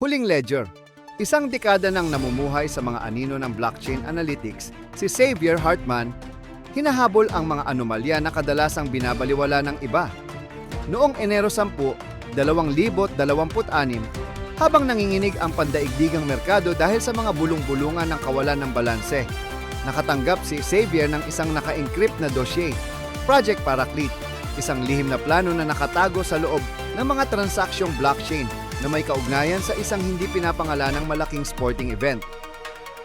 Huling Ledger, isang dekada nang namumuhay sa mga anino ng blockchain analytics, si Xavier Hartman, hinahabol ang mga anomalya na kadalasang binabaliwala ng iba. Noong Enero 10, 2026, habang nanginginig ang pandaigdigang merkado dahil sa mga bulong-bulungan ng kawalan ng balanse, nakatanggap si Xavier ng isang naka-encrypt na dossier, Project Paraclete, isang lihim na plano na nakatago sa loob ng mga transaksyong blockchain na may kaugnayan sa isang hindi pinapangalanang malaking sporting event.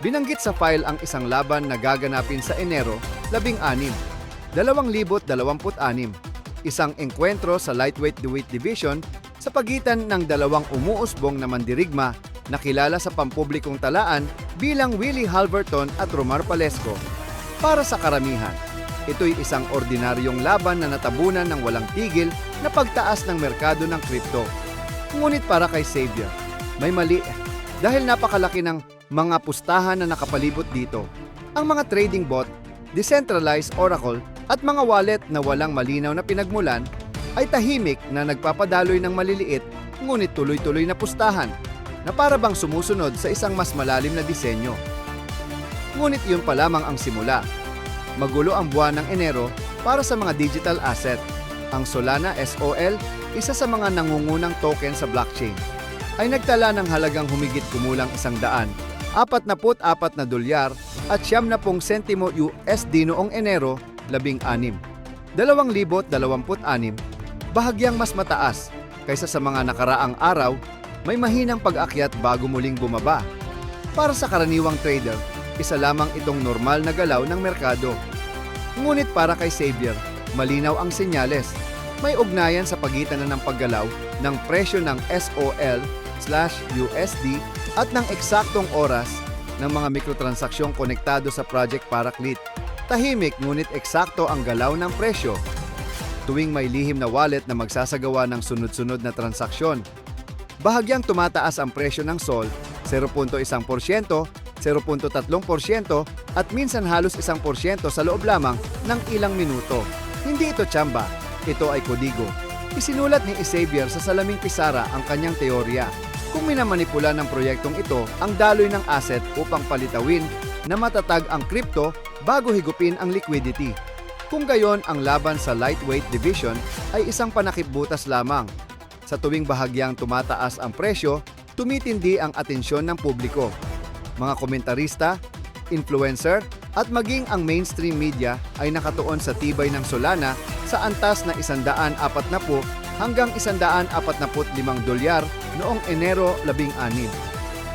Binanggit sa file ang isang laban na gaganapin sa Enero 16, 2026, isang engkwentro sa lightweight division sa pagitan ng dalawang umuusbong na mandirigma na kilala sa pampublikong talaan bilang Willie Halverton at Romar Palesco. Para sa karamihan, ito'y isang ordinaryong laban na natabunan ng walang tigil na pagtaas ng merkado ng kripto. Ngunit para kay Xavier, may mali dahil napakalaki ng mga pustahan na nakapalibot dito. Ang mga trading bot, decentralized oracle at mga wallet na walang malinaw na pinagmulan ay tahimik na nagpapadaloy ng maliliit ngunit tuloy-tuloy na pustahan na para bang sumusunod sa isang mas malalim na disenyo. Ngunit yun pa lamang ang simula. Magulo ang buwan ng Enero para sa mga digital asset. Ang Solana SOL, isa sa mga nangungunang token sa blockchain, ay nagtala ng halagang humigit kumulang $144 na dolyar at 70 sentimo USD noong Enero 16, 2026, bahagyang mas mataas kaysa sa mga nakaraang araw, may mahinang pag-akyat bago muling bumaba. Para sa karaniwang trader, isa lamang itong normal na galaw ng merkado. Ngunit para kay Xavier, malinaw ang senyales. May ugnayan sa pagitan na ng paggalaw ng presyo ng SOL/USD at ng eksaktong oras ng mga mikrotransaksyon konektado sa Project Paraclete. Tahimik ngunit eksakto ang galaw ng presyo. Tuwing may lihim na wallet na magsasagawa ng sunod-sunod na transaksyon, bahagyang tumataas ang presyo ng SOL 0.1%, 0.3% at minsan halos 1% sa loob lamang ng ilang minuto. Hindi ito tsamba. Ito ay kodigo. Isinulat ni Xavier sa salaming pisara ang kanyang teorya. Kung minamanipula ng proyektong ito ang daloy ng asset upang palitawin na matatag ang kripto bago higupin ang liquidity. Kung gayon, ang laban sa lightweight division ay isang panakipbutas lamang. Sa tuwing bahagyang tumataas ang presyo, tumitindi ang atensyon ng publiko. Mga komentarista, influencer, at maging ang mainstream media ay nakatuon sa tibay ng Solana sa antas na 140 hanggang 145 dolyar noong Enero 16.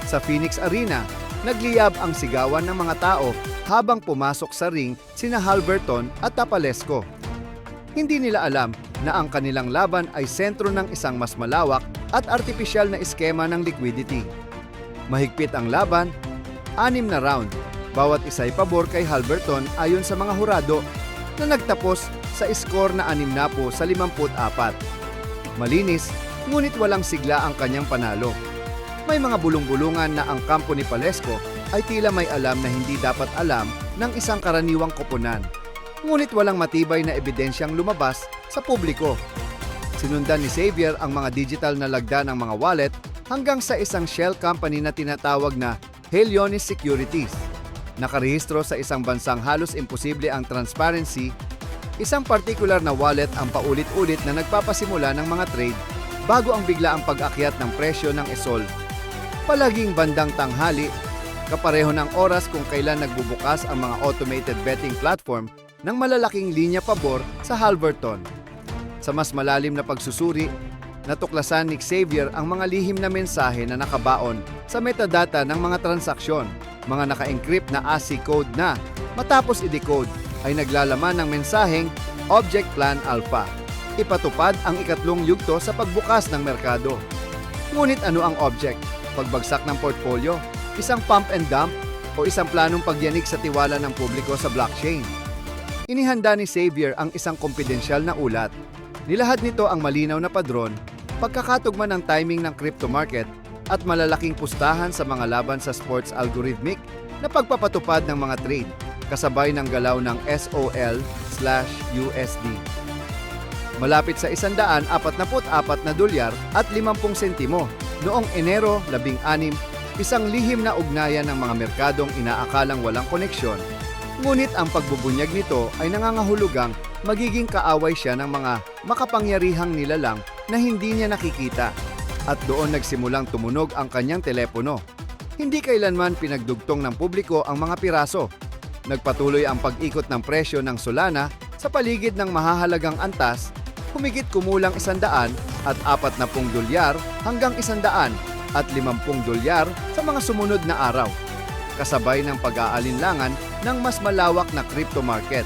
Sa Phoenix Arena, nagliyab ang sigawan ng mga tao habang pumasok sa ring sina Halverton at Palesco. Hindi nila alam na ang kanilang laban ay sentro ng isang mas malawak at artipisyal na eskema ng liquidity. Mahigpit ang laban, 6 na round, bawat isa'y pabor kay Halverton ayon sa mga hurado na nagtapos sa score na 60 sa 54. Malinis, ngunit walang sigla ang kanyang panalo. May mga bulong-bulungan na ang kampo ni Palesco ay tila may alam na hindi dapat alam ng isang karaniwang koponan. Ngunit walang matibay na ebidensyang lumabas sa publiko. Sinundan ni Xavier ang mga digital na lagda ng mga wallet hanggang sa isang shell company na tinatawag na Helionis Securities. Nakarehistro sa isang bansang halos imposible ang transparency. Isang partikular na wallet ang paulit-ulit na nagpapasimula ng mga trade bago ang biglaang pag-akyat ng presyo ng SOL. Palaging bandang tanghali, kapareho ng oras kung kailan nagbubukas ang mga automated betting platform ng malalaking linya pabor sa Halverton. Sa mas malalim na pagsusuri, natuklasan ni Xavier ang mga lihim na mensahe na nakabaon sa metadata ng mga transaksyon, mga naka-encrypt na ASCII code na, matapos i-decode, ay naglalaman ng mensaheng Object Plan Alpha. Ipatupad ang ikatlong yugto sa pagbukas ng merkado. Ngunit ano ang object? Pagbagsak ng portfolio, isang pump and dump, o isang planong pagyanig sa tiwala ng publiko sa blockchain? Inihanda ni Xavier ang isang kumpidensyal na ulat. Nilahad nito ang malinaw na padron, pagkakatugma ng timing ng crypto market, at malalaking pustahan sa mga laban sa sports algorithmic na pagpapatupad ng mga trade, kasabay ng galaw ng SOL/USD. Malapit sa $144 na dolyar at 50 sentimo, Noong Enero 16, isang lihim na ugnayan ng mga merkadong inaakalang walang koneksyon, ngunit ang pagbubunyag nito ay nangangahulugang magiging kaaway siya ng mga makapangyarihang nilalang na hindi niya nakikita, at doon nagsimulang tumunog ang kanyang telepono. Hindi kailanman pinagdugtong ng publiko ang mga piraso. Nagpatuloy ang pag-ikot ng presyo ng Solana sa paligid ng mahahalagang antas, humigit kumulang $100 at $40 hanggang $100 at $50 sa mga sumunod na araw, kasabay ng pag-aalinlangan ng mas malawak na crypto market.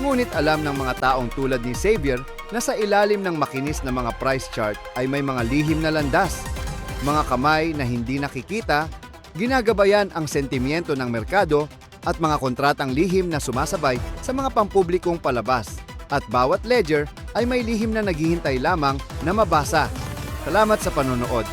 Ngunit alam ng mga taong tulad ni Xavier na sa ilalim ng makinis na mga price chart ay may mga lihim na landas. Mga kamay na hindi nakikita, ginagabayan ang sentimiento ng merkado at mga kontratang lihim na sumasabay sa mga pampublikong palabas. At bawat ledger ay may lihim na naghihintay lamang na mabasa. Salamat sa panonood.